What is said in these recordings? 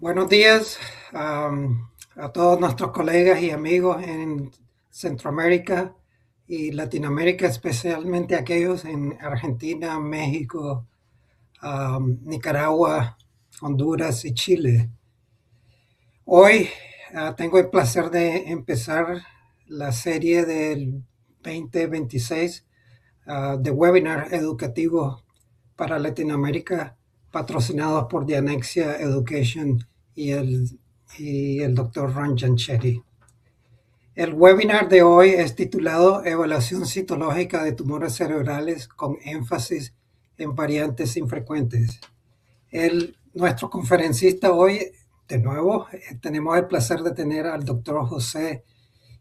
Buenos días a todos nuestros colegas y amigos en Centroamérica y Latinoamérica, especialmente aquellos en Argentina, México, Nicaragua, Honduras y Chile. Hoy tengo el placer de empezar la serie del 2026 de webinar educativos para Latinoamérica, patrocinados por Dianexia Education y el Dr. Ranjan Shetty. El webinar de hoy es titulado Evaluación citológica de tumores cerebrales con énfasis en variantes infrecuentes. Nuestro conferencista hoy, de nuevo, tenemos el placer de tener al doctor José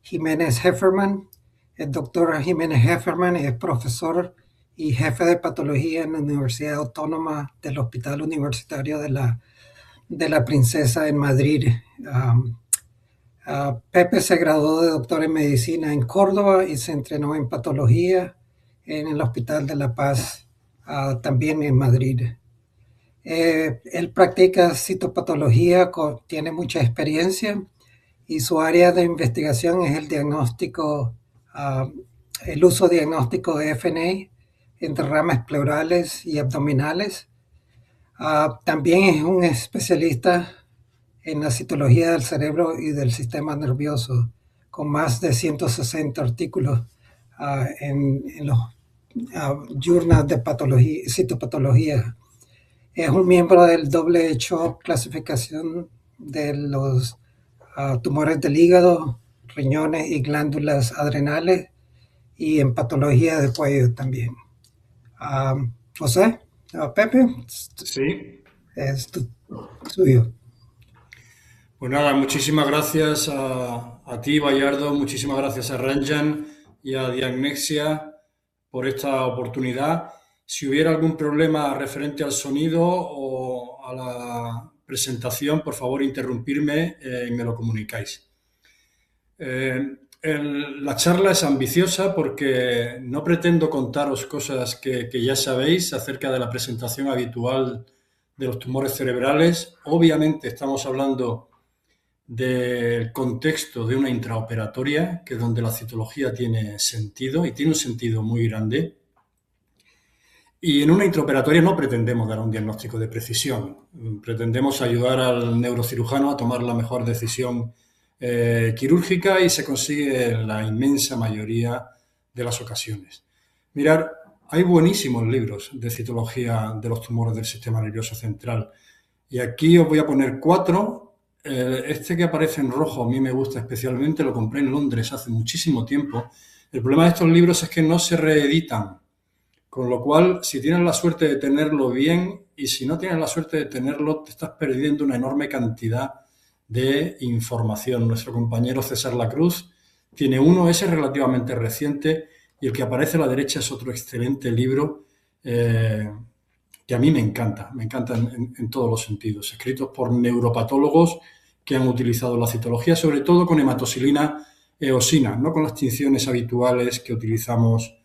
Jiménez Hefferman. El doctor Jiménez Hefferman es profesor y jefe de patología en la Universidad Autónoma del Hospital Universitario de la Princesa en Madrid. Pepe se graduó de doctor en medicina en Córdoba y se entrenó en patología en el Hospital de la Paz, también en Madrid. Él practica citopatología, tiene mucha experiencia y su área de investigación es el diagnóstico, el uso diagnóstico de FNA en derrames pleurales y abdominales. También es un especialista en la citología del cerebro y del sistema nervioso, con más de 160 artículos en los journals de citopatología. Es un miembro del WHO clasificación de los tumores del hígado, riñones y glándulas adrenales, y en patología de cuello también. José, Pepe, Sí, es suyo. pues nada, muchísimas gracias a ti, Bayardo, muchísimas gracias a Ranjan y a Diagnexia por esta oportunidad. Si hubiera algún problema referente al sonido o a la presentación, por favor, interrumpirme y me lo comunicáis. La charla es ambiciosa porque no pretendo contaros cosas que ya sabéis acerca de la presentación habitual de los tumores cerebrales. Obviamente estamos hablando del contexto de una intraoperatoria, que es donde la citología tiene sentido y tiene un sentido muy grande. Y en una intraoperatoria no pretendemos dar un diagnóstico de precisión, pretendemos ayudar al neurocirujano a tomar la mejor decisión quirúrgica y se consigue en la inmensa mayoría de las ocasiones. Mirar, hay buenísimos libros de citología de los tumores del sistema nervioso central y aquí os voy a poner 4. Este que aparece en rojo a mí me gusta especialmente, lo compré en Londres hace muchísimo tiempo. El problema de estos libros es que no se reeditan, con lo cual si tienes la suerte de tenerlo bien y si no tienes la suerte de tenerlo te estás perdiendo una enorme cantidad de información. Nuestro compañero César Lacruz tiene uno, ese es relativamente reciente y el que aparece a la derecha es otro excelente libro que a mí me encanta en todos los sentidos, escritos por neuropatólogos que han utilizado la citología, sobre todo con hematoxilina eosina, no con las tinciones habituales que utilizamos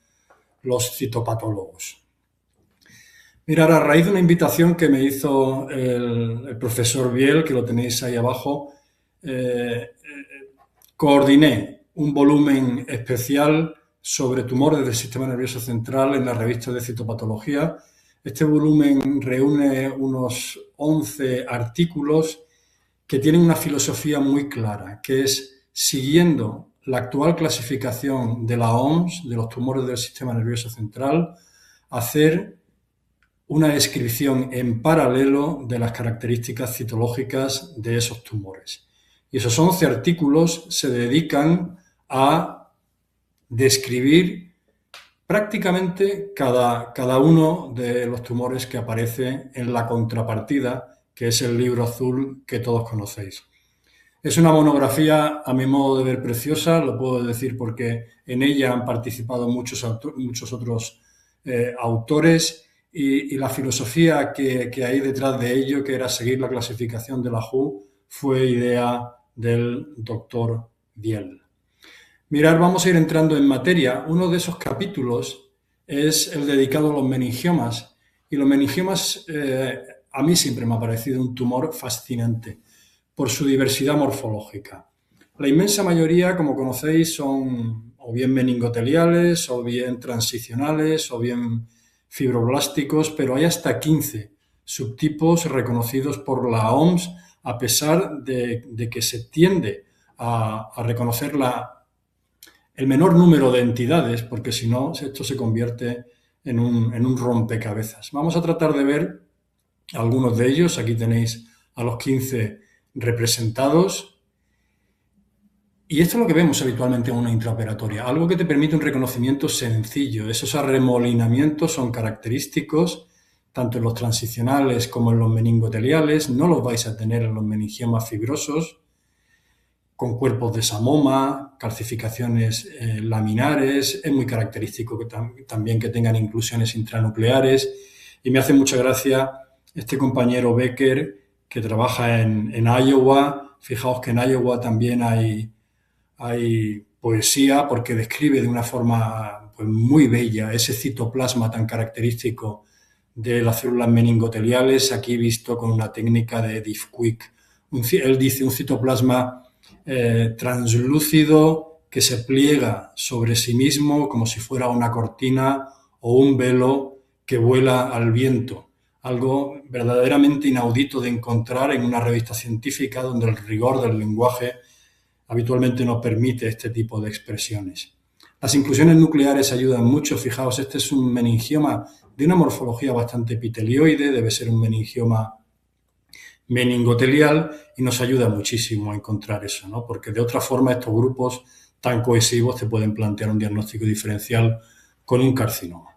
los citopatólogos. Mirad, a raíz de una invitación que me hizo el profesor Biel, que lo tenéis ahí abajo, coordiné un volumen especial sobre tumores del sistema nervioso central en la revista de citopatología. Este volumen reúne unos 11 artículos que tienen una filosofía muy clara, que es siguiendo la actual clasificación de la OMS de los tumores del sistema nervioso central, hacer una descripción en paralelo de las características citológicas de esos tumores. Y esos 11 artículos se dedican a describir prácticamente cada uno de los tumores que aparece en la contrapartida, que es el libro azul que todos conocéis. Es una monografía, a mi modo de ver, preciosa, lo puedo decir porque en ella han participado muchos otros autores y la filosofía que hay detrás de ello, que era seguir la clasificación de la WHO, fue idea del doctor Biel. Mirad, vamos a ir entrando en materia. Uno de esos capítulos es el dedicado a los meningiomas. Y los meningiomas a mí siempre me ha parecido un tumor fascinante. por su diversidad morfológica. La inmensa mayoría, como conocéis, son o bien meningoteliales, o bien transicionales, o bien fibroblásticos, pero hay hasta 15 subtipos reconocidos por la OMS, a pesar de que se tiende a reconocer el menor número de entidades, porque si no, esto se convierte en un rompecabezas. Vamos a tratar de ver algunos de ellos. Aquí tenéis a los 15 representados. Y esto es lo que vemos habitualmente en una intraoperatoria, algo que te permite un reconocimiento sencillo. Esos arremolinamientos son característicos tanto en los transicionales como en los meningoteliales. No los vais a tener en los meningiomas fibrosos, con cuerpos de samoma, calcificaciones laminares. Es muy característico también que tengan inclusiones intranucleares. Y me hace mucha gracia este compañero Becker que trabaja en Iowa. Fijaos que en Iowa también hay poesía porque describe de una forma pues, muy bella ese citoplasma tan característico de las células meningoteliales, aquí visto con una técnica de Diffquick. Él dice un citoplasma translúcido que se pliega sobre sí mismo como si fuera una cortina o un velo que vuela al viento. Algo verdaderamente inaudito de encontrar en una revista científica donde el rigor del lenguaje habitualmente no permite este tipo de expresiones. Las inclusiones nucleares ayudan mucho. Fijaos, este es un meningioma de una morfología bastante epitelioide, debe ser un meningioma meningotelial y nos ayuda muchísimo a encontrar eso, ¿no? Porque de otra forma estos grupos tan cohesivos te pueden plantear un diagnóstico diferencial con un carcinoma.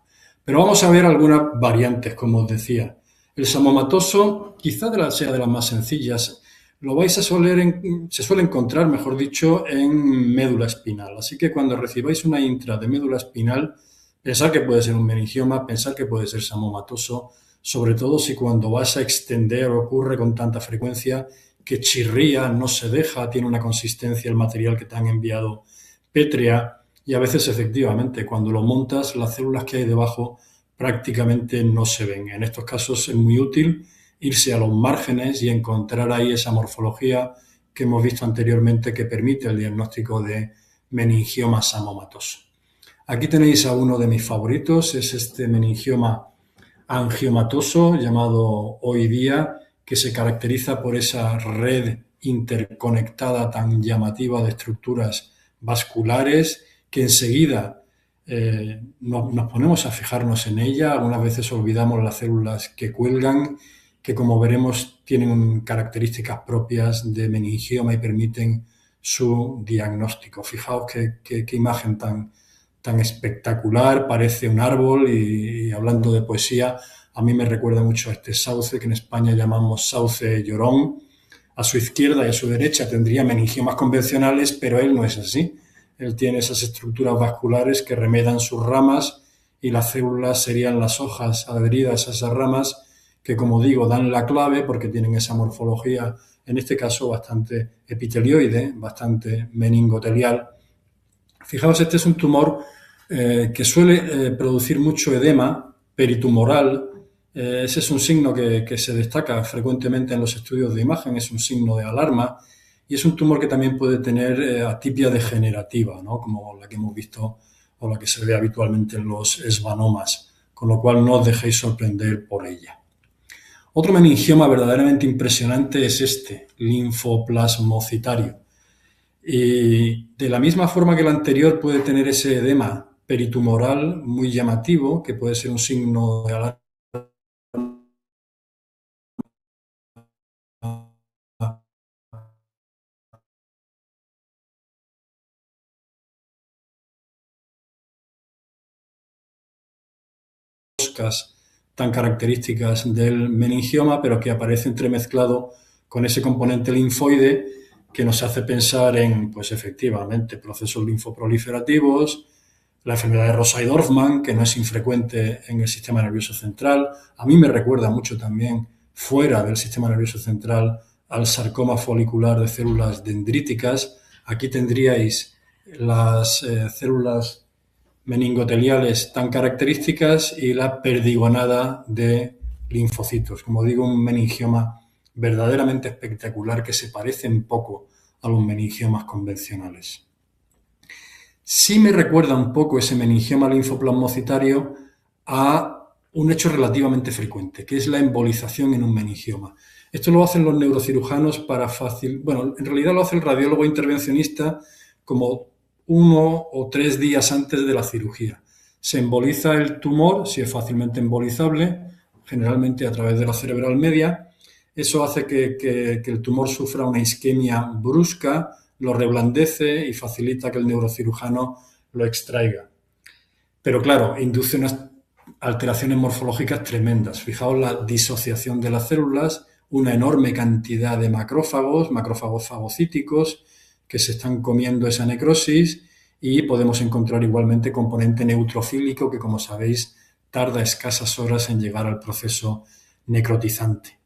Pero vamos a ver algunas variantes, como os decía. El samomatoso quizá sea de las más sencillas. Lo se suele encontrar, mejor dicho, en médula espinal. Así que cuando recibáis una intra de médula espinal, pensad que puede ser un meningioma, pensad que puede ser samomatoso, sobre todo si cuando vas a extender ocurre con tanta frecuencia que chirría, no se deja, tiene una consistencia el material que te han enviado pétrea y a veces efectivamente cuando lo montas las células que hay debajo prácticamente no se ven. En estos casos es muy útil irse a los márgenes y encontrar ahí esa morfología que hemos visto anteriormente que permite el diagnóstico de meningioma samomatoso. Aquí tenéis a uno de mis favoritos, es este meningioma angiomatoso llamado hoy día, que se caracteriza por esa red interconectada tan llamativa de estructuras vasculares que enseguida nos ponemos a fijarnos en ella. Algunas veces olvidamos las células que cuelgan, que como veremos tienen características propias de meningioma y permiten su diagnóstico. Fijaos qué imagen tan espectacular, parece un árbol y hablando de poesía, a mí me recuerda mucho a este sauce que en España llamamos sauce llorón. A su izquierda y a su derecha tendría meningiomas convencionales, pero él no es así. Él tiene esas estructuras vasculares que remedan sus ramas y las células serían las hojas adheridas a esas ramas que, como digo, dan la clave porque tienen esa morfología, en este caso bastante epitelioide, bastante meningotelial. Fijaos, este es un tumor que suele producir mucho edema peritumoral. Ese es un signo que se destaca frecuentemente en los estudios de imagen, es un signo de alarma y es un tumor que también puede tener atipia degenerativa, ¿no? Como la que hemos visto o la que se ve habitualmente en los esvanomas, con lo cual no os dejéis sorprender por ella. Otro meningioma verdaderamente impresionante es este, linfoplasmocitario. Y de la misma forma que el anterior puede tener ese edema peritumoral muy llamativo, que puede ser un signo de alarma tan características del meningioma, pero que aparece entremezclado con ese componente linfoide que nos hace pensar en, pues efectivamente, procesos linfoproliferativos, la enfermedad de Rosay-Dorfman, que no es infrecuente en el sistema nervioso central. A mí me recuerda mucho también, fuera del sistema nervioso central, al sarcoma folicular de células dendríticas. Aquí tendríais las células meningoteliales tan características y la perdigonada de linfocitos. Como digo, un meningioma verdaderamente espectacular que se parece un poco a los meningiomas convencionales. Sí me recuerda un poco ese meningioma linfoplasmocitario a un hecho relativamente frecuente, que es la embolización en un meningioma. Esto lo hacen los neurocirujanos bueno, en realidad lo hace el radiólogo intervencionista como 1 o 3 días antes de la cirugía. Se emboliza el tumor, si es fácilmente embolizable, generalmente a través de la cerebral media. Eso hace que el tumor sufra una isquemia brusca, lo reblandece y facilita que el neurocirujano lo extraiga. Pero claro, induce unas alteraciones morfológicas tremendas. Fijaos la disociación de las células, una enorme cantidad de macrófagos fagocíticos que se están comiendo esa necrosis, y podemos encontrar igualmente componente neutrofílico que, como sabéis, tarda escasas horas en llegar al proceso necrotizante.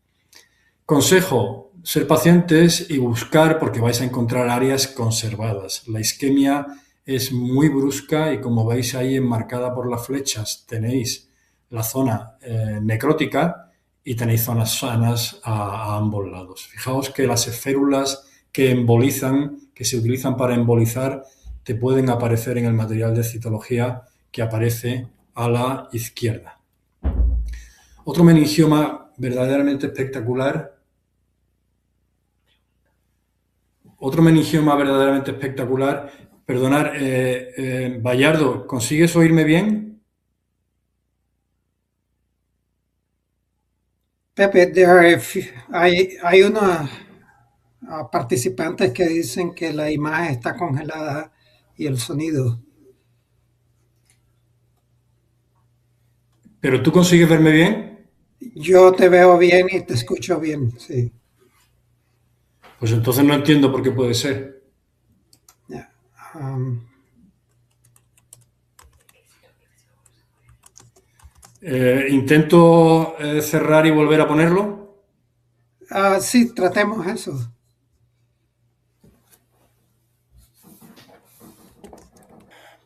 Consejo: ser pacientes y buscar, porque vais a encontrar áreas conservadas. La isquemia es muy brusca y, como veis ahí enmarcada por las flechas, tenéis la zona necrótica y tenéis zonas sanas a ambos lados. Fijaos que las esférulas que embolizan, que se utilizan para embolizar, te pueden aparecer en el material de citología que aparece a la izquierda. Otro meningioma verdaderamente espectacular. Perdonar, Bayardo, ¿consigues oírme bien? Pepe, hay unos participantes que dicen que la imagen está congelada y el sonido. ¿Pero tú consigues verme bien? Yo te veo bien y te escucho bien, sí. Pues entonces no entiendo por qué puede ser. Ya. Um, ¿Intento cerrar y volver a ponerlo? sí, tratemos eso.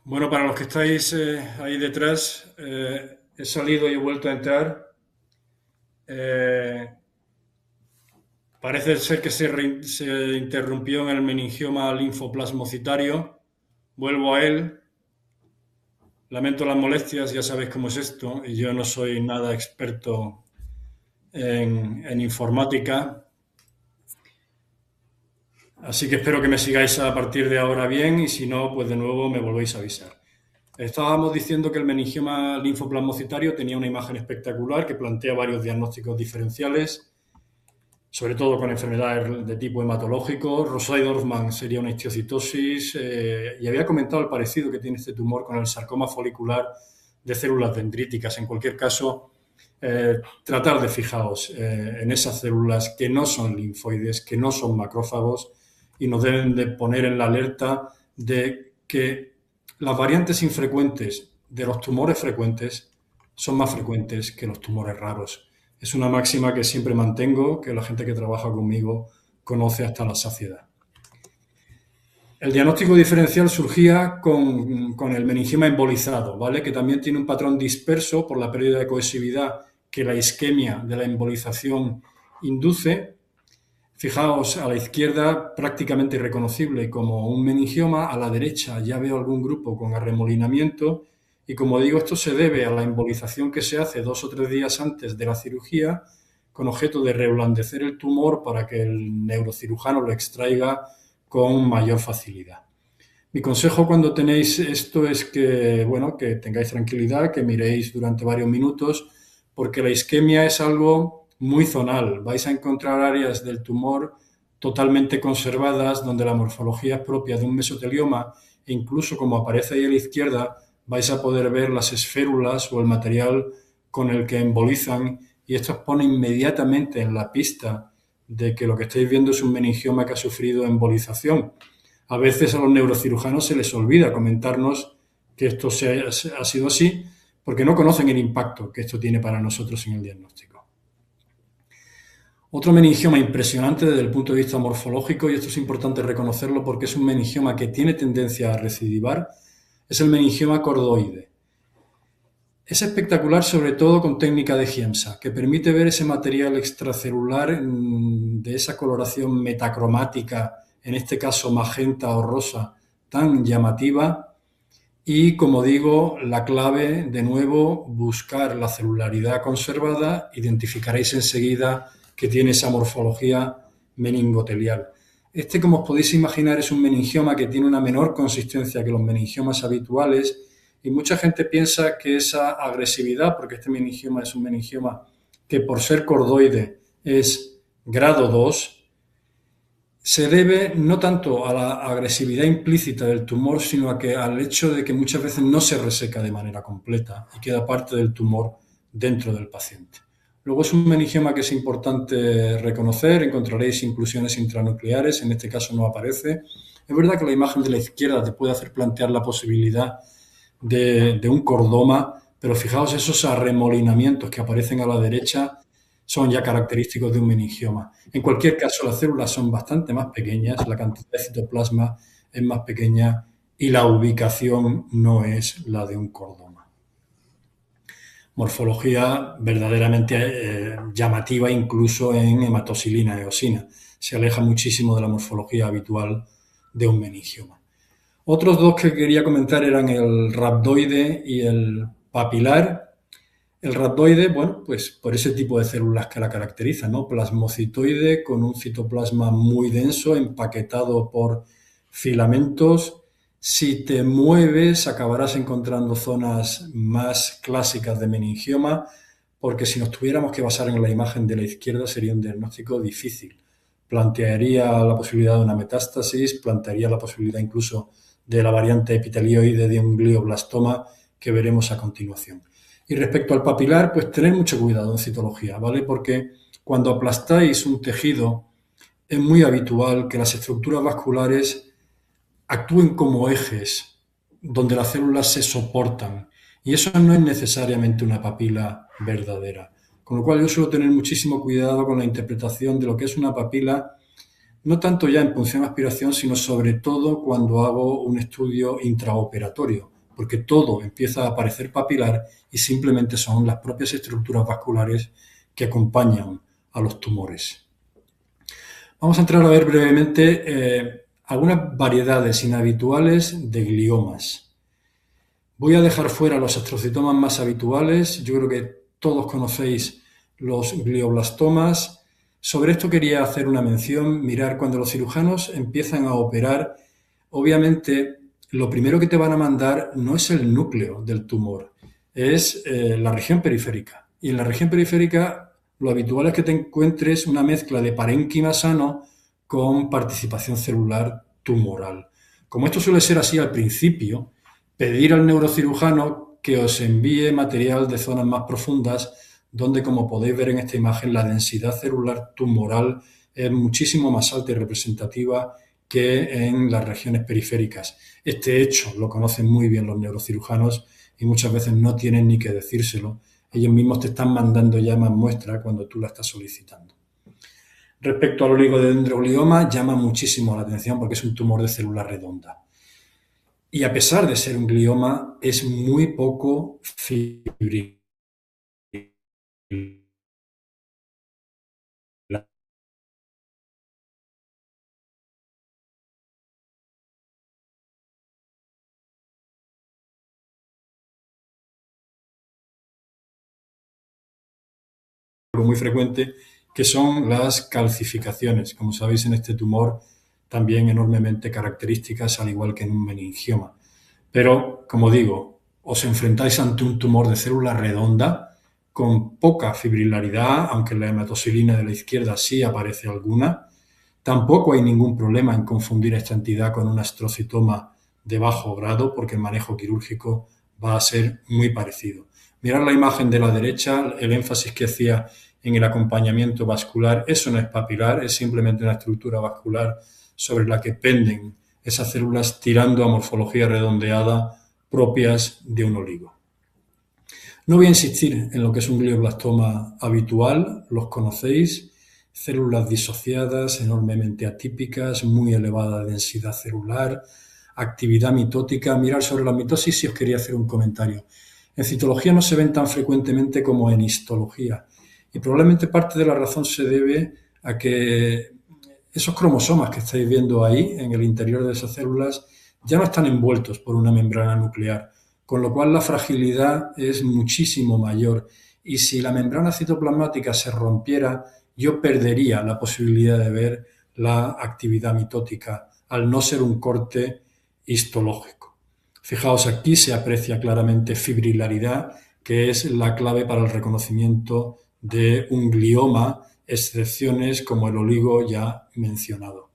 Bueno, para los que estáis ahí detrás, he salido y he vuelto a entrar. Parece ser que se interrumpió en el meningioma linfoplasmocitario. Vuelvo a él. Lamento las molestias, ya sabéis cómo es esto, y yo no soy nada experto en informática. Así que espero que me sigáis a partir de ahora bien, y si no, pues de nuevo me volvéis a avisar. Estábamos diciendo que el meningioma linfoplasmocitario tenía una imagen espectacular que plantea varios diagnósticos diferenciales, sobre todo con enfermedades de tipo hematológico. Rosai-Dorfman sería una histiocytosis, y había comentado el parecido que tiene este tumor con el sarcoma folicular de células dendríticas. En cualquier caso, tratar de fijaos en esas células que no son linfoides, que no son macrófagos, y nos deben de poner en la alerta de que las variantes infrecuentes de los tumores frecuentes son más frecuentes que los tumores raros. Es una máxima que siempre mantengo, que la gente que trabaja conmigo conoce hasta la saciedad. El diagnóstico diferencial surgía con el meningioma embolizado, ¿vale? Que también tiene un patrón disperso por la pérdida de cohesividad que la isquemia de la embolización induce. Fijaos, a la izquierda prácticamente irreconocible como un meningioma, a la derecha ya veo algún grupo con arremolinamiento, y como digo, esto se debe a la embolización que se hace 2 o 3 días antes de la cirugía, con objeto de reblandecer el tumor para que el neurocirujano lo extraiga con mayor facilidad. Mi consejo cuando tenéis esto es que, bueno, que tengáis tranquilidad, que miréis durante varios minutos, porque la isquemia es algo muy zonal. Vais a encontrar áreas del tumor totalmente conservadas, donde la morfología es propia de un mesotelioma, e incluso, como aparece ahí a la izquierda, vais a poder ver las esférulas o el material con el que embolizan, y esto os pone inmediatamente en la pista de que lo que estáis viendo es un meningioma que ha sufrido embolización. A veces a los neurocirujanos se les olvida comentarnos que esto ha sido así, porque no conocen el impacto que esto tiene para nosotros en el diagnóstico. Otro meningioma impresionante desde el punto de vista morfológico, y esto es importante reconocerlo porque es un meningioma que tiene tendencia a recidivar, es el meningioma cordoide. Es espectacular sobre todo con técnica de Giemsa, que permite ver ese material extracelular de esa coloración metacromática, en este caso magenta o rosa, tan llamativa. Y como digo, la clave, de nuevo, buscar la celularidad conservada, identificaréis enseguida que tiene esa morfología meningotelial. Este, como os podéis imaginar, es un meningioma que tiene una menor consistencia que los meningiomas habituales y mucha gente piensa que esa agresividad, porque este meningioma es un meningioma que por ser cordoide es grado 2, se debe no tanto a la agresividad implícita del tumor, sino al hecho de que muchas veces no se reseca de manera completa y queda parte del tumor dentro del paciente. Luego es un meningioma que es importante reconocer, encontraréis inclusiones intranucleares, en este caso no aparece. Es verdad que la imagen de la izquierda te puede hacer plantear la posibilidad de un cordoma, pero fijaos esos arremolinamientos que aparecen a la derecha son ya característicos de un meningioma. En cualquier caso, las células son bastante más pequeñas, la cantidad de citoplasma es más pequeña y la ubicación no es la de un cordoma. Morfología verdaderamente llamativa incluso en hematoxilina eosina. Se aleja muchísimo de la morfología habitual de un meningioma. Otros dos que quería comentar eran el rhabdoide y el papilar. El rhabdoide, bueno, pues por ese tipo de células que la caracterizan, ¿no? Plasmocitoide con un citoplasma muy denso, empaquetado por filamentos. Si te mueves, acabarás encontrando zonas más clásicas de meningioma, porque si nos tuviéramos que basar en la imagen de la izquierda sería un diagnóstico difícil. Plantearía la posibilidad de una metástasis, plantearía la posibilidad incluso de la variante epitelioide de un glioblastoma que veremos a continuación. Y respecto al papilar, pues tener mucho cuidado en citología, ¿vale? Porque cuando aplastáis un tejido es muy habitual que las estructuras vasculares actúen como ejes donde las células se soportan y eso no es necesariamente una papila verdadera. Con lo cual yo suelo tener muchísimo cuidado con la interpretación de lo que es una papila, no tanto ya en punción-aspiración, sino sobre todo cuando hago un estudio intraoperatorio, porque todo empieza a aparecer papilar y simplemente son las propias estructuras vasculares que acompañan a los tumores. Vamos a entrar a ver brevemente algunas variedades inhabituales de gliomas. Voy a dejar fuera los astrocitomas más habituales. Yo creo que todos conocéis los glioblastomas. Sobre esto quería hacer una mención. Mirar, cuando los cirujanos empiezan a operar, obviamente lo primero que te van a mandar no es el núcleo del tumor, es la región periférica. Y en la región periférica lo habitual es que te encuentres una mezcla de parénquima sano con participación celular tumoral. Como esto suele ser así al principio, pedir al neurocirujano que os envíe material de zonas más profundas, donde, como podéis ver en esta imagen, la densidad celular tumoral es muchísimo más alta y representativa que en las regiones periféricas. Este hecho lo conocen muy bien los neurocirujanos y muchas veces no tienen ni que decírselo. Ellos mismos te están mandando ya más muestras cuando tú la estás solicitando. Respecto al oligodendroglioma, llama muchísimo la atención porque es un tumor de célula redonda. Y a pesar de ser un glioma, es muy poco fibril. Muy frecuente, que son las calcificaciones, como sabéis en este tumor también enormemente características, al igual que en un meningioma. Pero, como digo, os enfrentáis ante un tumor de célula redonda con poca fibrilaridad, aunque en la hematoxilina de la izquierda sí aparece alguna. Tampoco hay ningún problema en confundir esta entidad con un astrocitoma de bajo grado, porque el manejo quirúrgico va a ser muy parecido. Mirad la imagen de la derecha, el énfasis que hacía en el acompañamiento vascular, eso no es papilar, es simplemente una estructura vascular sobre la que penden esas células tirando a morfología redondeada propias de un oligo. No voy a insistir en lo que es un glioblastoma habitual, los conocéis, células disociadas, enormemente atípicas, muy elevada densidad celular, actividad mitótica. Mirar sobre la mitosis si os quería hacer un comentario. En citología no se ven tan frecuentemente como en histología. Y probablemente parte de la razón se debe a que esos cromosomas que estáis viendo ahí en el interior de esas células ya no están envueltos por una membrana nuclear, con lo cual la fragilidad es muchísimo mayor. Y si la membrana citoplasmática se rompiera, yo perdería la posibilidad de ver la actividad mitótica, al no ser un corte histológico. Fijaos, aquí se aprecia claramente fibrilaridad, que es la clave para el reconocimiento de un glioma, excepciones como el oligo ya mencionado.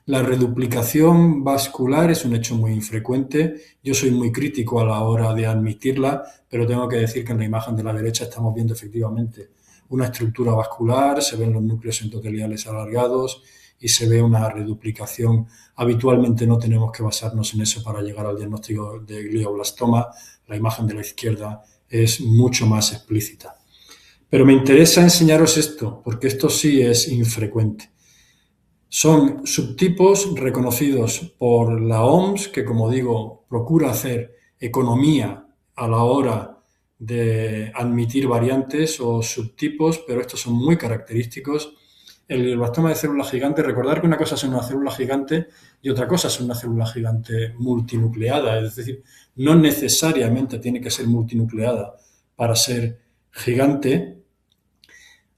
La reduplicación vascular es un hecho muy infrecuente. Yo soy muy crítico a la hora de admitirla, pero tengo que decir que en la imagen de la derecha estamos viendo efectivamente una estructura vascular, se ven los núcleos endoteliales alargados y se ve una reduplicación. Habitualmente no tenemos que basarnos en eso para llegar al diagnóstico de glioblastoma. La imagen de la izquierda es mucho más explícita. Pero me interesa enseñaros esto, porque esto sí es infrecuente. Son subtipos reconocidos por la OMS, que como digo, procura hacer economía a la hora de admitir variantes o subtipos, pero estos son muy característicos. El glioblastoma de célula gigante, recordar que una cosa es una célula gigante y otra cosa es una célula gigante multinucleada, es decir, no necesariamente tiene que ser multinucleada para ser gigante.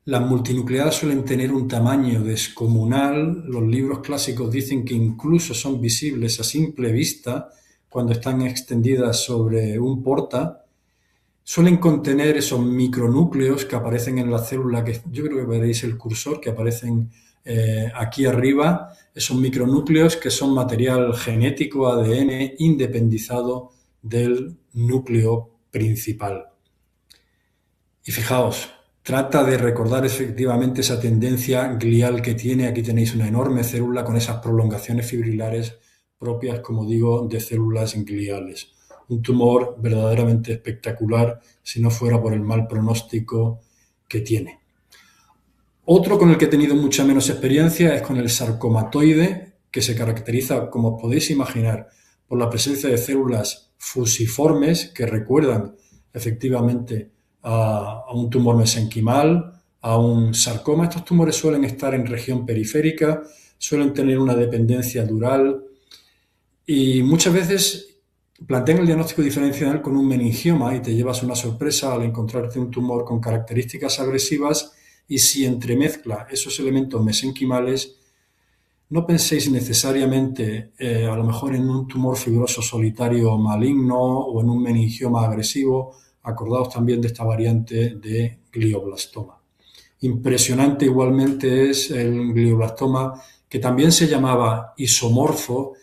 Las multinucleadas suelen tener un tamaño descomunal. Los libros clásicos dicen que incluso son visibles a simple vista cuando están extendidas sobre un porta. Suelen contener esos micronúcleos que aparecen en la célula, que yo creo que veréis el cursor, que aparecen aquí arriba. Esos micronúcleos que son material genético, ADN, independizado del núcleo principal. Y fijaos, trata de recordar efectivamente esa tendencia glial que tiene. Aquí tenéis una enorme célula con esas prolongaciones fibrilares propias, como digo, de células gliales. Un tumor verdaderamente espectacular si no fuera por el mal pronóstico que tiene. Otro con el que he tenido mucha menos experiencia es con el sarcomatoide, que se caracteriza, como os podéis imaginar, por la presencia de células fusiformes que recuerdan efectivamente a un tumor mesenquimal, a un sarcoma. Estos tumores suelen estar en región periférica, suelen tener una dependencia dural y muchas veces plantean el diagnóstico diferencial con un meningioma y te llevas una sorpresa al encontrarte un tumor con características agresivas y si entremezcla esos elementos mesenquimales, no penséis necesariamente a lo mejor en un tumor fibroso solitario maligno o en un meningioma agresivo. Acordaos también de esta variante de glioblastoma. Impresionante igualmente es el glioblastoma, que también se llamaba isomorfo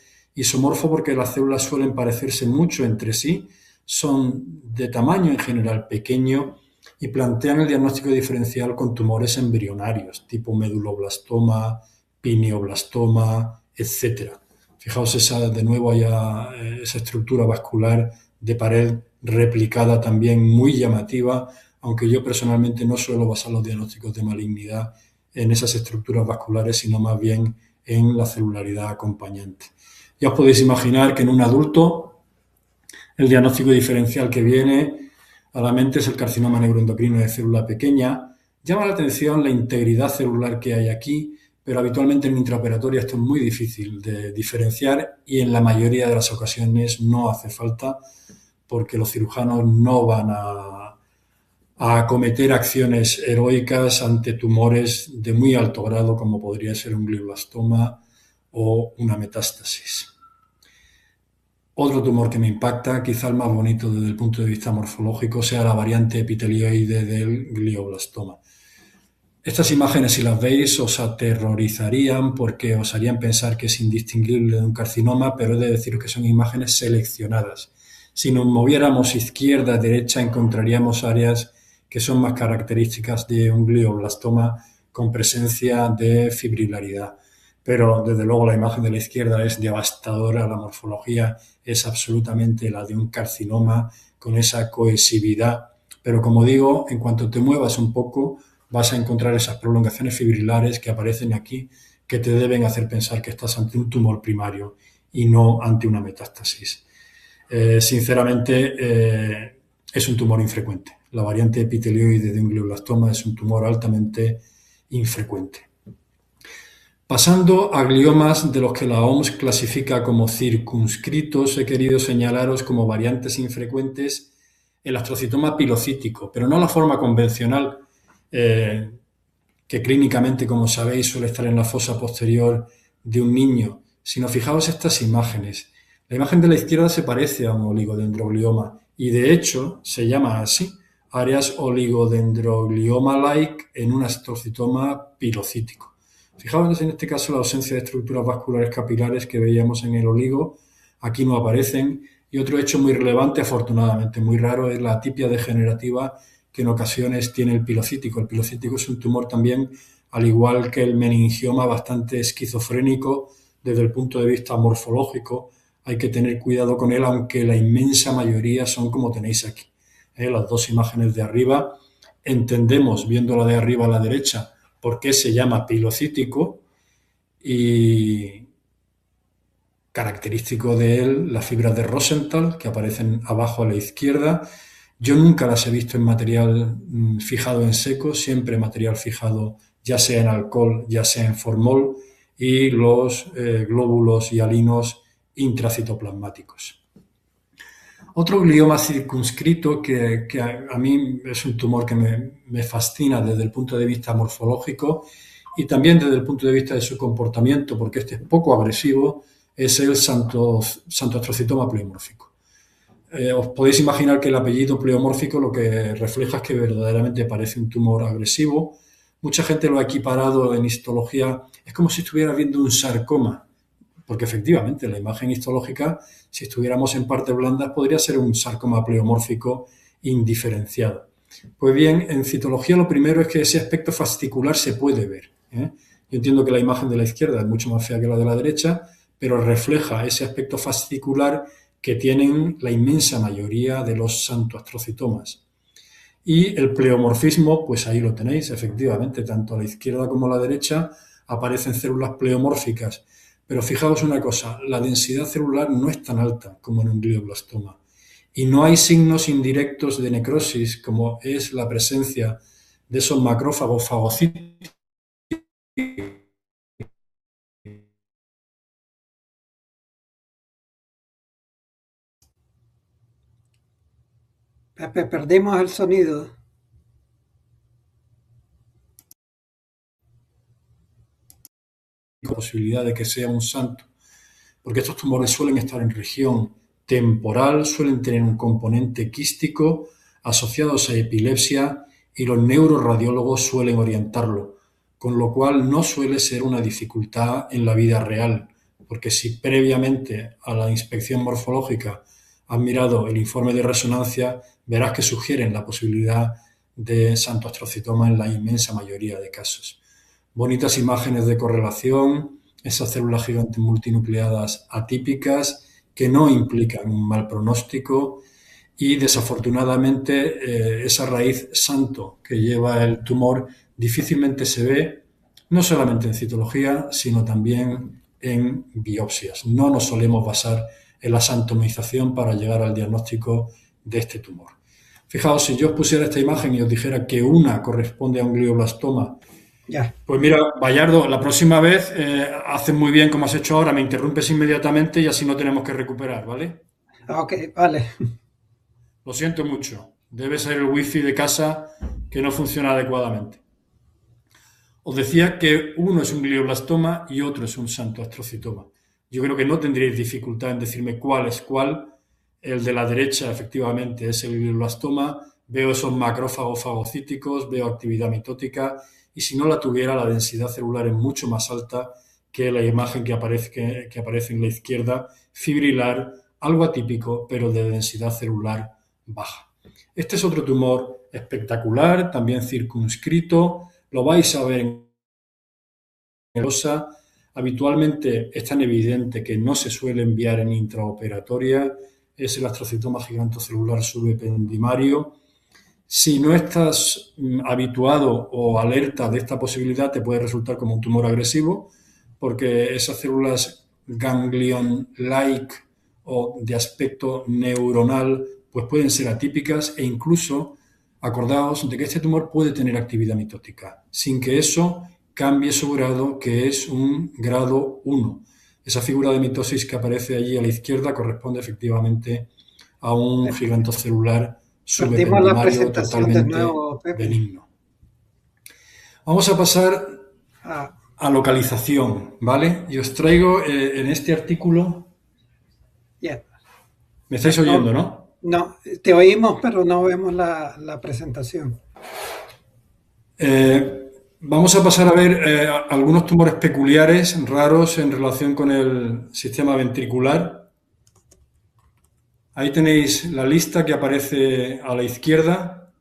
porque las células suelen parecerse mucho entre sí, son de tamaño en general pequeño y plantean el diagnóstico diferencial con tumores embrionarios, tipo meduloblastoma, pineoblastoma, etc. Fijaos de nuevo esa estructura vascular de pared replicada también muy llamativa, aunque yo personalmente no suelo basar los diagnósticos de malignidad en esas estructuras vasculares, sino más bien en la celularidad acompañante. Ya os podéis imaginar que en un adulto el diagnóstico diferencial que viene a la mente es el carcinoma neuroendocrino de célula pequeña. Llama la atención la integridad celular que hay aquí, pero habitualmente en intraoperatoria esto es muy difícil de diferenciar y en la mayoría de las ocasiones no hace falta porque los cirujanos no van a acometer acciones heroicas ante tumores de muy alto grado como podría ser un glioblastoma o una metástasis. Otro tumor que me impacta, quizá el más bonito desde el punto de vista morfológico, sea la variante epitelioide del glioblastoma. Estas imágenes, si las veis, os aterrorizarían porque os harían pensar que es indistinguible de un carcinoma, pero he de deciros que son imágenes seleccionadas. Si nos moviéramos izquierda a derecha, encontraríamos áreas que son más características de un glioblastoma con presencia de fibrilaridad. Pero, desde luego, la imagen de la izquierda es devastadora, la morfología es absolutamente la de un carcinoma con esa cohesividad. Pero, como digo, en cuanto te muevas un poco, vas a encontrar esas prolongaciones fibrilares que aparecen aquí que te deben hacer pensar que estás ante un tumor primario y no ante una metástasis. Sinceramente, es un tumor infrecuente. La variante epitelioide de un glioblastoma es un tumor altamente infrecuente. Pasando a gliomas de los que la OMS clasifica como circunscritos, he querido señalaros como variantes infrecuentes el astrocitoma pilocítico, pero no la forma convencional, que clínicamente, como sabéis, suele estar en la fosa posterior de un niño, sino fijaos estas imágenes. La imagen de la izquierda se parece a un oligodendroglioma y de hecho se llama así, áreas oligodendroglioma-like en un astrocitoma pilocítico. Fijaos en este caso la ausencia de estructuras vasculares capilares que veíamos en el oligo, aquí no aparecen, y otro hecho muy relevante, afortunadamente muy raro, es la atipia degenerativa que en ocasiones tiene el pilocítico. El pilocítico es un tumor también, al igual que el meningioma, bastante esquizofrénico desde el punto de vista morfológico. Hay que tener cuidado con él, aunque la inmensa mayoría son como tenéis aquí. Las dos imágenes de arriba, entendemos, viendo la de arriba a la derecha, por qué se llama pilocítico y característico de él las fibras de Rosenthal que aparecen abajo a la izquierda. Yo nunca las he visto en material fijado en seco, siempre material fijado ya sea en alcohol, ya sea en formol, y los glóbulos hialinos intracitoplasmáticos. Otro glioma circunscrito que a mí es un tumor que me fascina desde el punto de vista morfológico y también desde el punto de vista de su comportamiento, porque este es poco agresivo, es el santoastrocitoma pleomórfico. Os podéis imaginar que el apellido pleomórfico lo que refleja es que verdaderamente parece un tumor agresivo. Mucha gente lo ha equiparado en histología, es como si estuviera viendo un sarcoma, porque efectivamente la imagen histológica, si estuviéramos en partes blandas, podría ser un sarcoma pleomórfico indiferenciado. Pues bien, en citología lo primero es que ese aspecto fascicular se puede ver. Yo entiendo que la imagen de la izquierda es mucho más fea que la de la derecha, pero refleja ese aspecto fascicular que tienen la inmensa mayoría de los santoastrocitomas. Y el pleomorfismo, pues ahí lo tenéis, efectivamente, tanto a la izquierda como a la derecha aparecen células pleomórficas. Pero fijaos una cosa, la densidad celular no es tan alta como en un glioblastoma. Y no hay signos indirectos de necrosis, como es la presencia de esos macrófagos fagocíticos. Pepe, perdimos el sonido. Posibilidad de que sea un santo, porque estos tumores suelen estar en región temporal, suelen tener un componente quístico asociados a epilepsia y los neuroradiólogos suelen orientarlo, con lo cual no suele ser una dificultad en la vida real, porque si previamente a la inspección morfológica has mirado el informe de resonancia, verás que sugieren la posibilidad de santoastrocitoma en la inmensa mayoría de casos. Bonitas imágenes de correlación, esas células gigantes multinucleadas atípicas que no implican un mal pronóstico y desafortunadamente esa raíz santo que lleva el tumor difícilmente se ve, no solamente en citología, sino también en biopsias. No nos solemos basar en la santomización para llegar al diagnóstico de este tumor. Fijaos, si yo os pusiera esta imagen y os dijera que una corresponde a un glioblastoma, Ya. pues mira, Bayardo, la próxima vez haces muy bien como has hecho ahora, me interrumpes inmediatamente y así no tenemos que recuperar, ¿vale? Ok, vale. Lo siento mucho, debe ser el wifi de casa que no funciona adecuadamente. Os decía que uno es un glioblastoma y otro es un santoastrocitoma. Yo creo que no tendríais dificultad en decirme cuál es cuál. El de la derecha, efectivamente, es el glioblastoma. Veo esos macrófagos fagocíticos, veo actividad mitótica y si no la tuviera, la densidad celular es mucho más alta que la imagen que aparece en la izquierda, fibrilar, algo atípico, pero de densidad celular baja. Este es otro tumor espectacular, también circunscrito. Lo vais a ver en osa. Habitualmente es tan evidente que no se suele enviar en intraoperatoria. Es el astrocitoma gigantocelular subependimario. Si no estás habituado o alerta de esta posibilidad, te puede resultar como un tumor agresivo, porque esas células ganglion-like o de aspecto neuronal pues pueden ser atípicas e incluso acordaos de que este tumor puede tener actividad mitótica, sin que eso cambie su grado, que es un grado 1. Esa figura de mitosis que aparece allí a la izquierda corresponde efectivamente a un gigantocelular Perdimos la subependimario presentación de totalmente nuevo, Pepe. benigno. Vamos a pasar a localización, ¿vale? Y os traigo en este artículo... Yeah. ¿Me estáis oyendo, no? No, te oímos, pero no vemos la presentación. Vamos a pasar a ver algunos tumores peculiares, raros en relación con el sistema ventricular. Ahí tenéis la lista que aparece a la izquierda.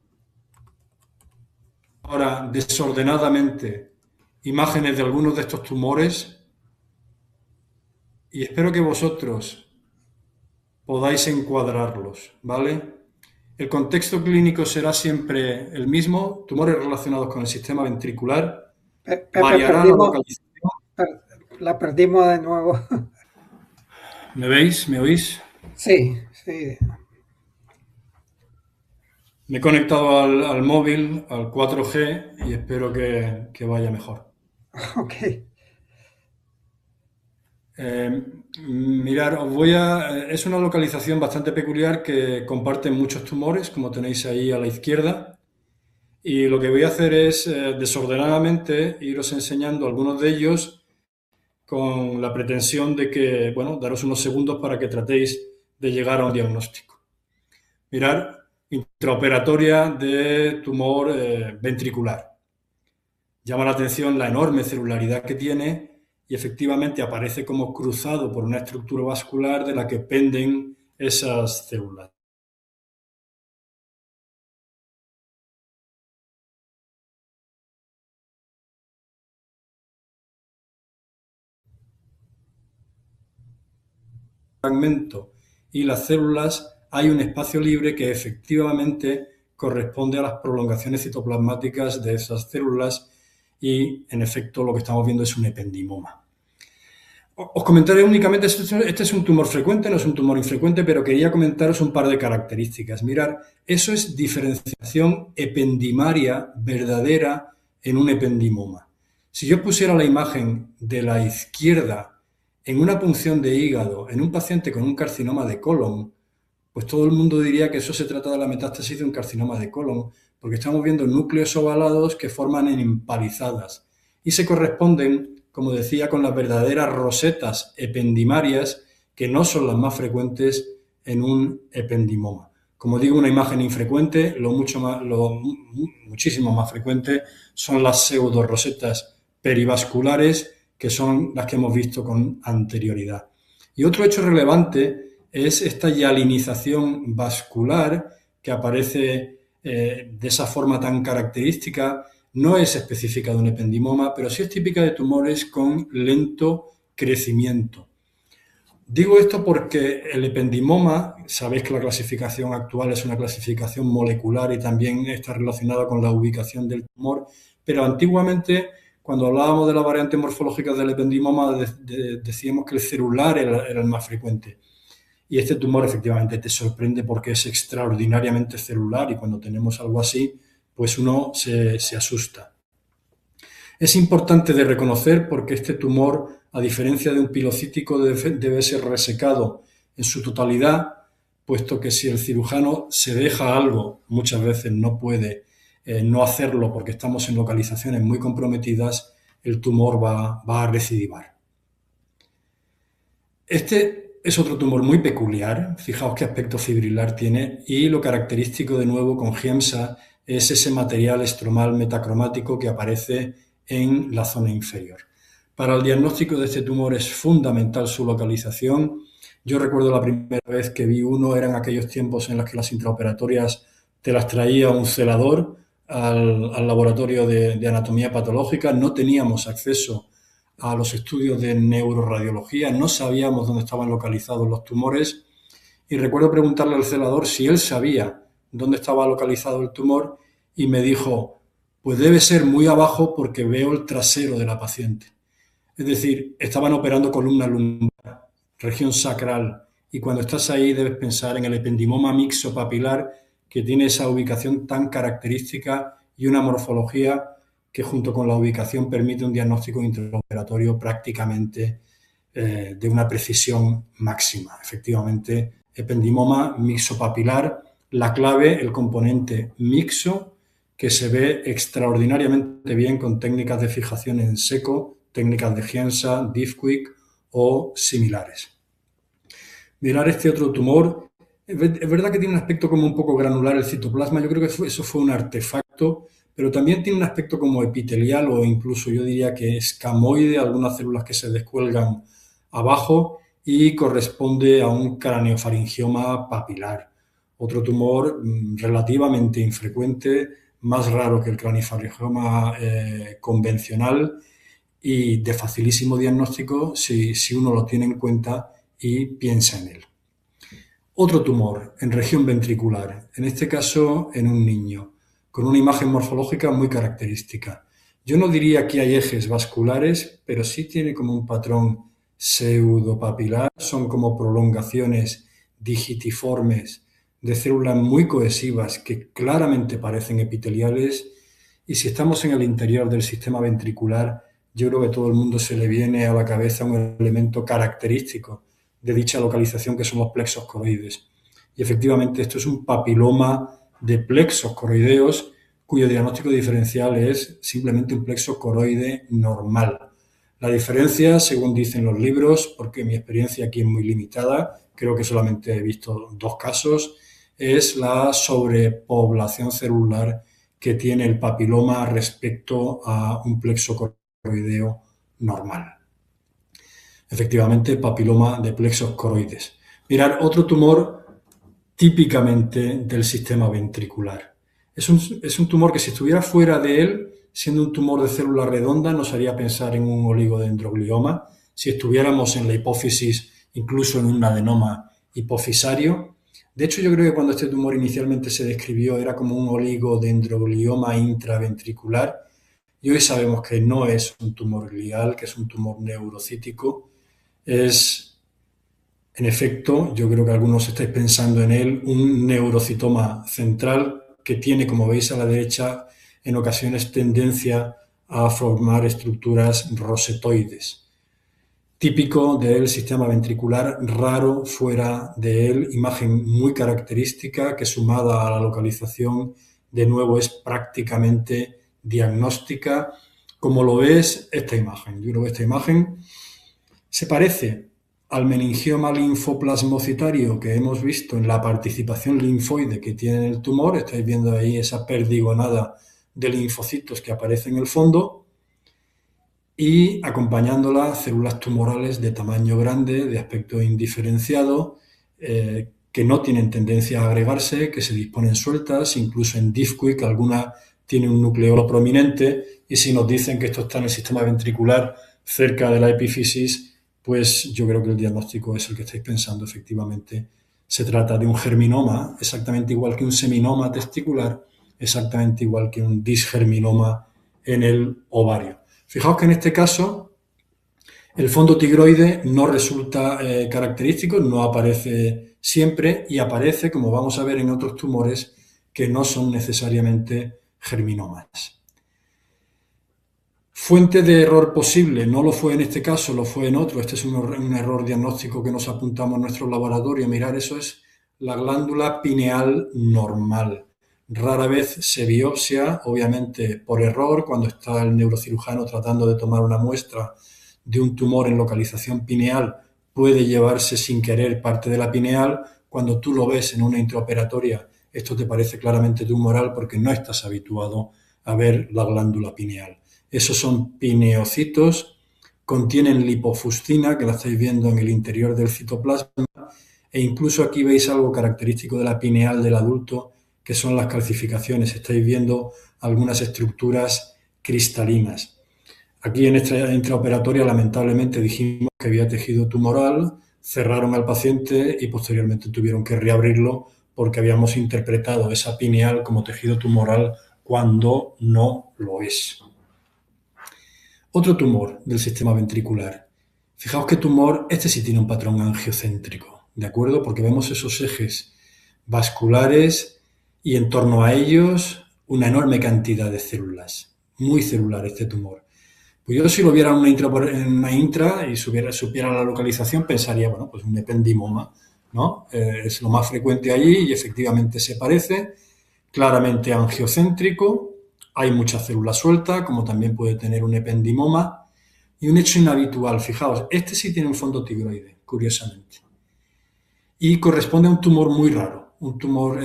Ahora, desordenadamente, imágenes de algunos de estos tumores. Y espero que vosotros podáis encuadrarlos, ¿vale? El contexto clínico será siempre el mismo, tumores relacionados con el sistema ventricular. Pepe, Variará la localización. La perdimos de nuevo. ¿Me veis? ¿Me oís? Sí, sí. Me he conectado al móvil, al 4G, y espero que vaya mejor. Ok. Mirar, es una localización bastante peculiar que comparten muchos tumores, como tenéis ahí a la izquierda. Y lo que voy a hacer es desordenadamente iros enseñando algunos de ellos con la pretensión de que, bueno, daros unos segundos para que tratéis de llegar a un diagnóstico. Mirar, intraoperatoria de tumor ventricular. Llama la atención la enorme celularidad que tiene y efectivamente aparece como cruzado por una estructura vascular de la que penden esas células. Fragmento y las células hay un espacio libre que efectivamente corresponde a las prolongaciones citoplasmáticas de esas células y en efecto lo que estamos viendo es un ependimoma. Os comentaré únicamente, este es un tumor frecuente, no es un tumor infrecuente, pero quería comentaros un par de características. Mirad, eso es diferenciación ependimaria verdadera en un ependimoma. Si yo pusiera la imagen de la izquierda en una punción de hígado en un paciente con un carcinoma de colon, pues todo el mundo diría que eso se trata de la metástasis de un carcinoma de colon, porque estamos viendo núcleos ovalados que forman en empalizadas y se corresponden, como decía, con las verdaderas rosetas ependimarias que no son las más frecuentes en un ependimoma. Como digo, una imagen infrecuente, lo muchísimo más frecuente son las pseudorosetas perivasculares, que son las que hemos visto con anterioridad. Y otro hecho relevante es esta hialinización vascular que aparece de esa forma tan característica. No es específica de un ependimoma, pero sí es típica de tumores con lento crecimiento. Digo esto porque el ependimoma, sabéis que la clasificación actual es una clasificación molecular y también está relacionada con la ubicación del tumor, pero antiguamente, cuando hablábamos de las variantes morfológicas del ependimoma, decíamos que el celular era el más frecuente. Y este tumor efectivamente te sorprende porque es extraordinariamente celular y cuando tenemos algo así, pues uno se asusta. Es importante de reconocer porque este tumor, a diferencia de un pilocítico, debe ser resecado en su totalidad, puesto que si el cirujano se deja algo, muchas veces no puede no hacerlo porque estamos en localizaciones muy comprometidas, el tumor va a recidivar. Este es otro tumor muy peculiar, fijaos qué aspecto fibrilar tiene y lo característico de nuevo con Giemsa es ese material estromal metacromático que aparece en la zona inferior. Para el diagnóstico de este tumor es fundamental su localización. Yo recuerdo la primera vez que vi uno, eran aquellos tiempos en los que las intraoperatorias te las traía un celador al laboratorio de anatomía patológica, no teníamos acceso a los estudios de neuroradiología, no sabíamos dónde estaban localizados los tumores y recuerdo preguntarle al celador si él sabía dónde estaba localizado el tumor y me dijo, pues debe ser muy abajo porque veo el trasero de la paciente. Es decir, estaban operando columna lumbar, región sacral, y cuando estás ahí debes pensar en el ependimoma mixopapilar, que tiene esa ubicación tan característica y una morfología que junto con la ubicación permite un diagnóstico intraoperatorio prácticamente de una precisión máxima. Efectivamente, ependimoma mixopapilar, la clave, el componente mixo, que se ve extraordinariamente bien con técnicas de fijación en seco, técnicas de Giensa, Diffquick o similares. Mirar este otro tumor, es verdad que tiene un aspecto como un poco granular el citoplasma, yo creo que eso fue un artefacto, pero también tiene un aspecto como epitelial o incluso yo diría que escamoide, algunas células que se descuelgan abajo y corresponde a un craneofaringioma papilar. Otro tumor relativamente infrecuente, más raro que el craneofaringioma convencional y de facilísimo diagnóstico si uno lo tiene en cuenta y piensa en él. Otro tumor en región ventricular, en este caso en un niño, con una imagen morfológica muy característica. Yo no diría que hay ejes vasculares, pero sí tiene como un patrón pseudopapilar, son como prolongaciones digitiformes de células muy cohesivas que claramente parecen epiteliales, y si estamos en el interior del sistema ventricular, yo creo que a todo el mundo se le viene a la cabeza un elemento característico de dicha localización, que son los plexos coroides. Y efectivamente esto es un papiloma de plexos coroideos cuyo diagnóstico diferencial es simplemente un plexo coroide normal. La diferencia, según dicen los libros, porque mi experiencia aquí es muy limitada, creo que solamente he visto 2 casos, es la sobrepoblación celular que tiene el papiloma respecto a un plexo coroideo normal. Efectivamente, papiloma de plexos coroides. Mirad, otro tumor típicamente del sistema ventricular. Es un tumor que si estuviera fuera de él, siendo un tumor de célula redonda, nos haría pensar en un oligodendroglioma. Si estuviéramos en la hipófisis, incluso en un adenoma hipofisario. De hecho, yo creo que cuando este tumor inicialmente se describió era como un oligodendroglioma intraventricular, y hoy sabemos que no es un tumor glial, que es un tumor neurocítico. Es, en efecto, yo creo que algunos estáis pensando en él, un neurocitoma central que tiene, como veis a la derecha, en ocasiones tendencia a formar estructuras rosetoides. Típico del sistema ventricular, raro fuera de él, imagen muy característica que sumada a la localización, de nuevo, es prácticamente diagnóstica, como lo es esta imagen. Yo creo que esta imagen se parece al meningioma linfoplasmocitario que hemos visto en la participación linfoide que tiene el tumor. Estáis viendo ahí esa perdigonada de linfocitos que aparece en el fondo y acompañándola células tumorales de tamaño grande, de aspecto indiferenciado, que no tienen tendencia a agregarse, que se disponen sueltas, incluso en Diffquick alguna tiene un nucleolo prominente, y si nos dicen que esto está en el sistema ventricular cerca de la epífisis, pues yo creo que el diagnóstico es el que estáis pensando. Efectivamente, se trata de un germinoma, exactamente igual que un seminoma testicular, exactamente igual que un disgerminoma en el ovario. Fijaos que en este caso el fondo tigroide no resulta característico, no aparece siempre y aparece, como vamos a ver en otros tumores, que no son necesariamente germinomas. Fuente de error posible, no lo fue en este caso, lo fue en otro. Este es un error diagnóstico que nos apuntamos en nuestro laboratorio. Mirar, eso es la glándula pineal normal. Rara vez se biopsia, obviamente por error, cuando está el neurocirujano tratando de tomar una muestra de un tumor en localización pineal, puede llevarse sin querer parte de la pineal. Cuando tú lo ves en una intraoperatoria, esto te parece claramente tumoral porque no estás habituado a ver la glándula pineal. Esos son pineocitos, contienen lipofuscina, que la estáis viendo en el interior del citoplasma, e incluso aquí veis algo característico de la pineal del adulto, que son las calcificaciones. Estáis viendo algunas estructuras cristalinas. Aquí en esta intraoperatoria lamentablemente dijimos que había tejido tumoral, cerraron al paciente y posteriormente tuvieron que reabrirlo porque habíamos interpretado esa pineal como tejido tumoral cuando no lo es. Otro tumor del sistema ventricular. Fijaos qué tumor, este sí tiene un patrón angiocéntrico. ¿de acuerdo? Porque vemos esos ejes vasculares y en torno a ellos una enorme cantidad de células, muy celular este tumor. Pues yo si lo viera en una intra y supiera la localización, pensaría, bueno, pues un ependimoma, ¿no? Es lo más frecuente allí y efectivamente se parece, claramente angiocéntrico, hay mucha célula suelta, como también puede tener un ependimoma, y un hecho inhabitual, fijaos, este sí tiene un fondo tigroide, curiosamente, y corresponde a un tumor muy raro, un tumor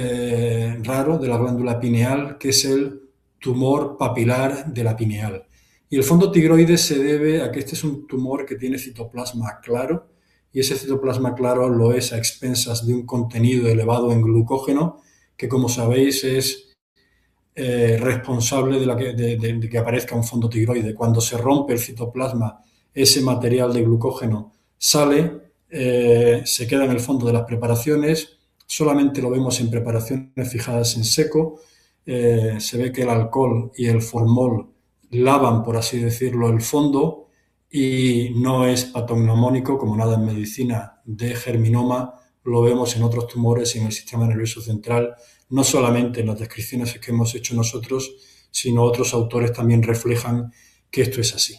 raro de la glándula pineal, que es el tumor papilar de la pineal. Y el fondo tigroide se debe a que este es un tumor que tiene citoplasma claro, y ese citoplasma claro lo es a expensas de un contenido elevado en glucógeno, que como sabéis es responsable de que aparezca un fondo tigroide. Cuando se rompe el citoplasma, ese material de glucógeno sale, se queda en el fondo de las preparaciones, solamente lo vemos en preparaciones fijadas en seco, se ve que el alcohol y el formol lavan, por así decirlo, el fondo y no es patognomónico, como nada en medicina, de germinoma, lo vemos en otros tumores y en el sistema nervioso central, no solamente en las descripciones que hemos hecho nosotros, sino otros autores también reflejan que esto es así.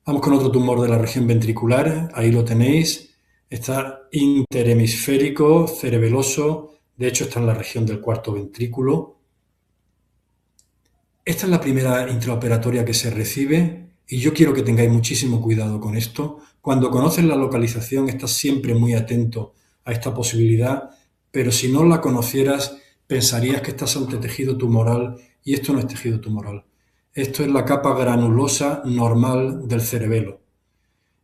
Vamos con otro tumor de la región ventricular, ahí lo tenéis, está interhemisférico, cerebeloso, de hecho está en la región del cuarto ventrículo. Esta es la primera intraoperatoria que se recibe y yo quiero que tengáis muchísimo cuidado con esto. Cuando conoces la localización estás siempre muy atento a esta posibilidad, pero si no la conocieras pensarías que estás ante tejido tumoral y esto no es tejido tumoral. Esto es la capa granulosa normal del cerebelo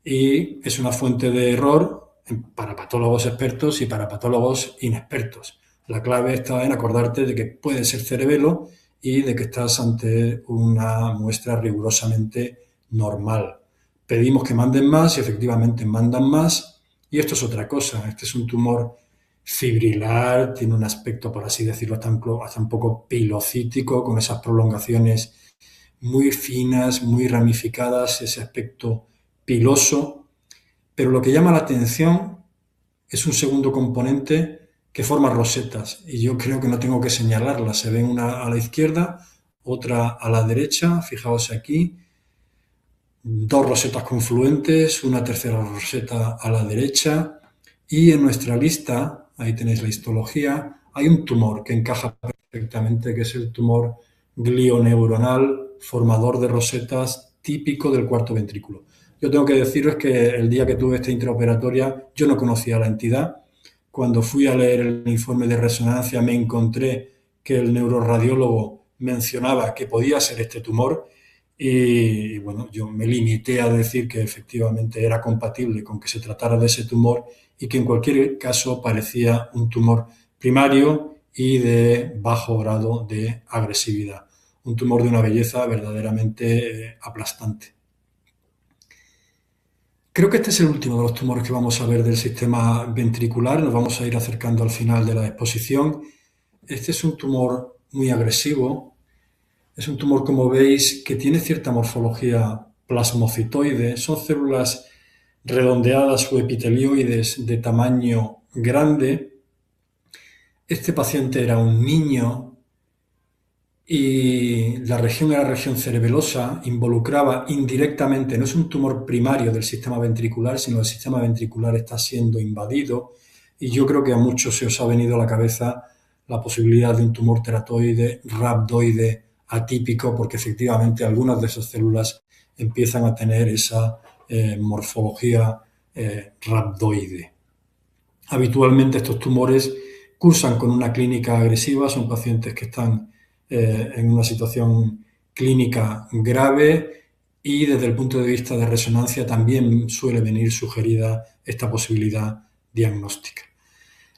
y es una fuente de error para patólogos expertos y para patólogos inexpertos. La clave está en acordarte de que puede ser cerebelo y de que estás ante una muestra rigurosamente normal. Pedimos que manden más y efectivamente mandan más y esto es otra cosa. Este es un tumor fibrilar, tiene un aspecto, por así decirlo, hasta un poco pilocítico, con esas prolongaciones muy finas, muy ramificadas, ese aspecto piloso, pero lo que llama la atención es un segundo componente que forma rosetas y yo creo que no tengo que señalarlas, se ven una a la izquierda, otra a la derecha, fijaos aquí, dos rosetas confluentes, una tercera roseta a la derecha y en nuestra lista, ahí tenéis la histología, hay un tumor que encaja perfectamente, que es el tumor glioneuronal formador de rosetas típico del cuarto ventrículo. Yo tengo que deciros que el día que tuve esta intraoperatoria yo no conocía la entidad. Cuando fui a leer el informe de resonancia me encontré que el neuroradiólogo mencionaba que podía ser este tumor y bueno, yo me limité a decir que efectivamente era compatible con que se tratara de ese tumor y que en cualquier caso parecía un tumor primario y de bajo grado de agresividad. Un tumor de una belleza verdaderamente aplastante. Creo que este es el último de los tumores que vamos a ver del sistema ventricular. Nos vamos a ir acercando al final de la exposición. Este es un tumor muy agresivo. Es un tumor, como veis, que tiene cierta morfología plasmocitoide. Son células redondeadas o epitelioides de tamaño grande. Este paciente era un niño y la región era región cerebelosa, involucraba indirectamente, no es un tumor primario del sistema ventricular, sino el sistema ventricular está siendo invadido y yo creo que a muchos se os ha venido a la cabeza la posibilidad de un tumor teratoide, rhabdoide, atípico, porque efectivamente algunas de esas células empiezan a tener esa morfología rhabdoide. Habitualmente estos tumores cursan con una clínica agresiva, son pacientes que están en una situación clínica grave y desde el punto de vista de resonancia también suele venir sugerida esta posibilidad diagnóstica.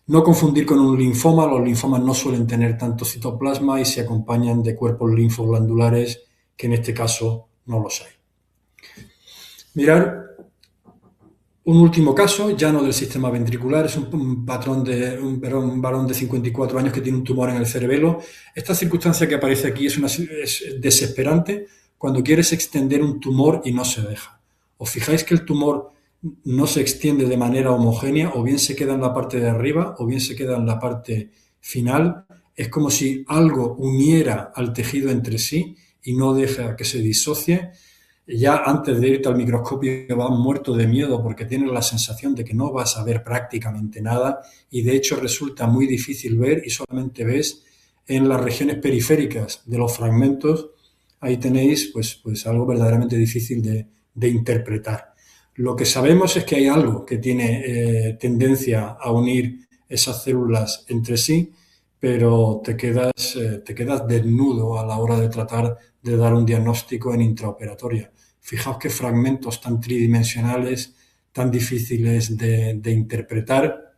No confundir con un linfoma, los linfomas no suelen tener tanto citoplasma y se acompañan de cuerpos linfoglandulares que en este caso no los hay. Mirar un último caso, ya no del sistema ventricular, es un varón de 54 años que tiene un tumor en el cerebelo. Esta circunstancia que aparece aquí es desesperante cuando quieres extender un tumor y no se deja. Os fijáis que el tumor no se extiende de manera homogénea, o bien se queda en la parte de arriba o bien se queda en la parte final. Es como si algo uniera al tejido entre sí y no deja que se disocie. Ya antes de irte al microscopio vas muerto de miedo porque tienes la sensación de que no vas a ver prácticamente nada y de hecho resulta muy difícil ver y solamente ves en las regiones periféricas de los fragmentos. Ahí tenéis pues algo verdaderamente difícil de interpretar. Lo que sabemos es que hay algo que tiene tendencia a unir esas células entre sí, pero te quedas desnudo a la hora de tratar de dar un diagnóstico en intraoperatoria. Fijaos qué fragmentos tan tridimensionales, tan difíciles de interpretar.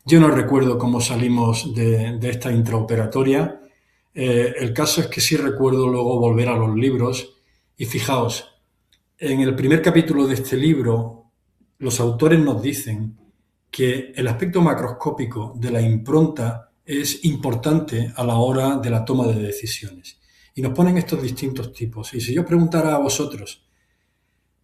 Yo no recuerdo cómo salimos de esta intraoperatoria. El caso es que sí recuerdo luego volver a los libros y fijaos, en el primer capítulo de este libro, los autores nos dicen que el aspecto macroscópico de la impronta es importante a la hora de la toma de decisiones. Y nos ponen estos distintos tipos. Y si yo preguntara a vosotros,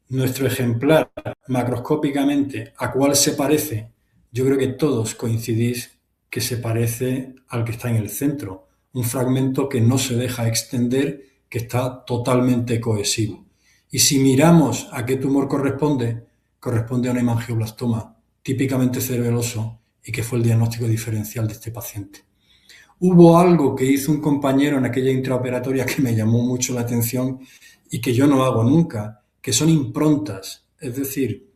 nuestro ejemplar macroscópicamente, ¿a cuál se parece? Yo creo que todos coincidís que se parece al que está en el centro. Un fragmento que no se deja extender, que está totalmente cohesivo. Y si miramos a qué tumor corresponde, corresponde a una hemangioblastoma típicamente cerebeloso y que fue el diagnóstico diferencial de este paciente. Hubo algo que hizo un compañero en aquella intraoperatoria que me llamó mucho la atención y que yo no hago nunca, que son improntas, es decir,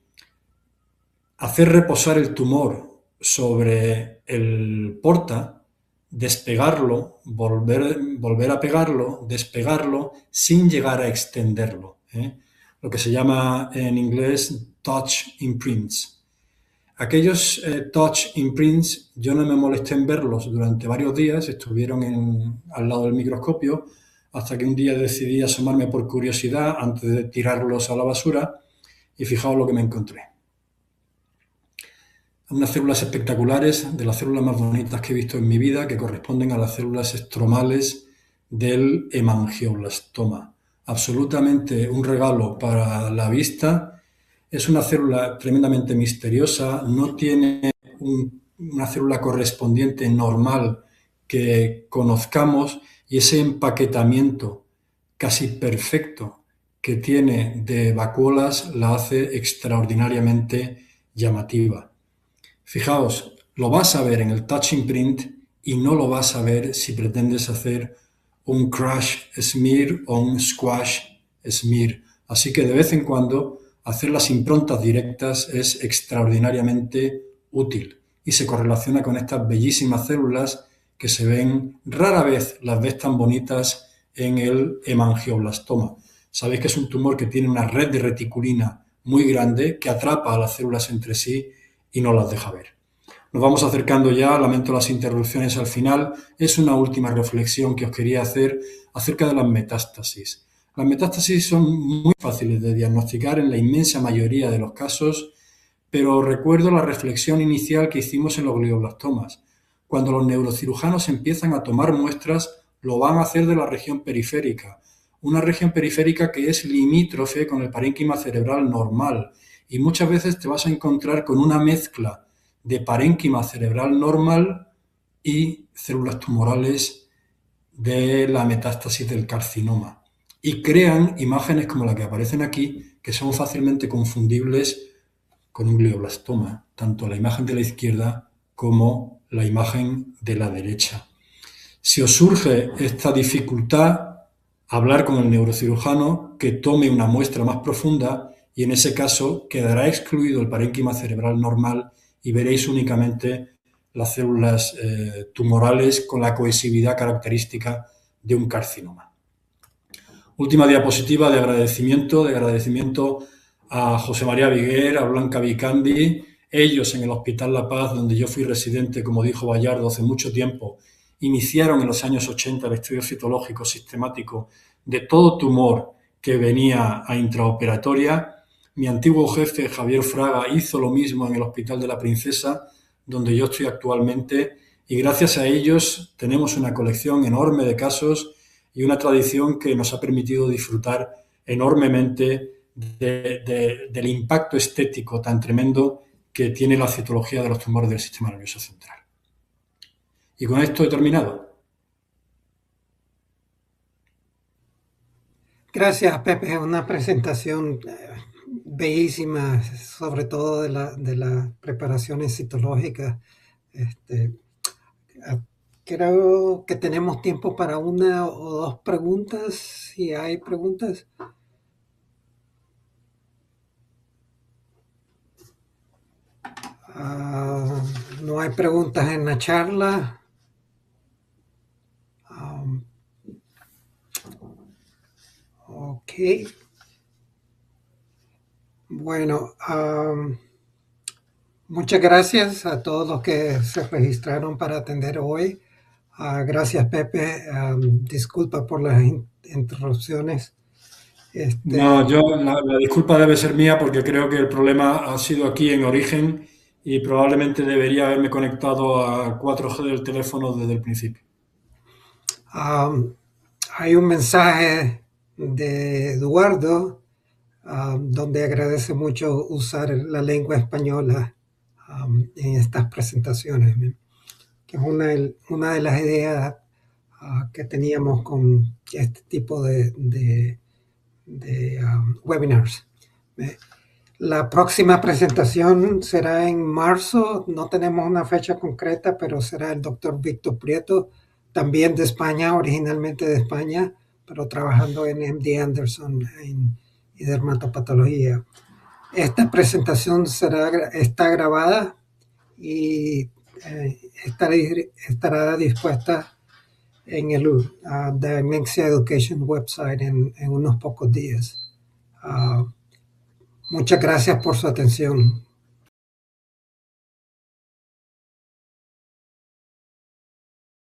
hacer reposar el tumor sobre el porta, despegarlo, volver a pegarlo, despegarlo, sin llegar a extenderlo, ¿eh? Lo que se llama en inglés touch imprints. Aquellos touch imprints, yo no me molesté en verlos durante varios días, estuvieron al lado del microscopio, hasta que un día decidí asomarme por curiosidad antes de tirarlos a la basura y fijaos lo que me encontré. Unas células espectaculares, de las células más bonitas que he visto en mi vida, que corresponden a las células estromales del hemangioblastoma. Absolutamente un regalo para la vista. Es una célula tremendamente misteriosa, no tiene una célula correspondiente normal que conozcamos y ese empaquetamiento casi perfecto que tiene de vacuolas la hace extraordinariamente llamativa. Fijaos, lo vas a ver en el touch imprint y no lo vas a ver si pretendes hacer un crush smear o un squash smear. Así que de vez en cuando hacer las improntas directas es extraordinariamente útil y se correlaciona con estas bellísimas células que se ven, rara vez las ves tan bonitas en el hemangioblastoma. Sabéis que es un tumor que tiene una red de reticulina muy grande que atrapa a las células entre sí y no las deja ver. Nos vamos acercando ya, lamento las interrupciones al final. Es una última reflexión que os quería hacer acerca de las metástasis. Las metástasis son muy fáciles de diagnosticar en la inmensa mayoría de los casos, pero recuerdo la reflexión inicial que hicimos en los glioblastomas. Cuando los neurocirujanos empiezan a tomar muestras, lo van a hacer de la región periférica, una región periférica que es limítrofe con el parénquima cerebral normal, y muchas veces te vas a encontrar con una mezcla de parénquima cerebral normal y células tumorales de la metástasis del carcinoma. Y crean imágenes como la que aparecen aquí, que son fácilmente confundibles con un glioblastoma, tanto la imagen de la izquierda como la imagen de la derecha. Si os surge esta dificultad, hablar con el neurocirujano que tome una muestra más profunda y en ese caso quedará excluido el parénquima cerebral normal y veréis únicamente las células tumorales con la cohesividad característica de un carcinoma. Última diapositiva de agradecimiento a José María Viguer, a Blanca Vicandi, ellos en el Hospital La Paz, donde yo fui residente, como dijo Bayardo, hace mucho tiempo, iniciaron en los años 80 el estudio citológico sistemático de todo tumor que venía a intraoperatoria. Mi antiguo jefe, Javier Fraga, hizo lo mismo en el Hospital de la Princesa, donde yo estoy actualmente, y gracias a ellos tenemos una colección enorme de casos y una tradición que nos ha permitido disfrutar enormemente del impacto estético tan tremendo que tiene la citología de los tumores del sistema nervioso central. Y con esto he terminado. Gracias, Pepe. Una presentación bellísima, sobre todo de las preparaciones citológicas. Este, creo que tenemos tiempo para una o dos preguntas, si hay preguntas. No hay preguntas en la charla. Ok. Bueno, muchas gracias a todos los que se registraron para atender hoy. Gracias, Pepe. Disculpa por las interrupciones. No, la disculpa debe ser mía porque creo que el problema ha sido aquí en origen y probablemente debería haberme conectado a 4G del teléfono desde el principio. Hay un mensaje de Eduardo donde agradece mucho usar la lengua española en estas presentaciones, que es una de las ideas que teníamos con este tipo de webinars. La próxima presentación será en marzo, no tenemos una fecha concreta, pero será el doctor Víctor Prieto, también de España, originalmente de España, pero trabajando en MD Anderson en dermatopatología. Esta presentación está grabada y estará dispuesta en el Dementia Education website en unos pocos días. Muchas gracias por su atención.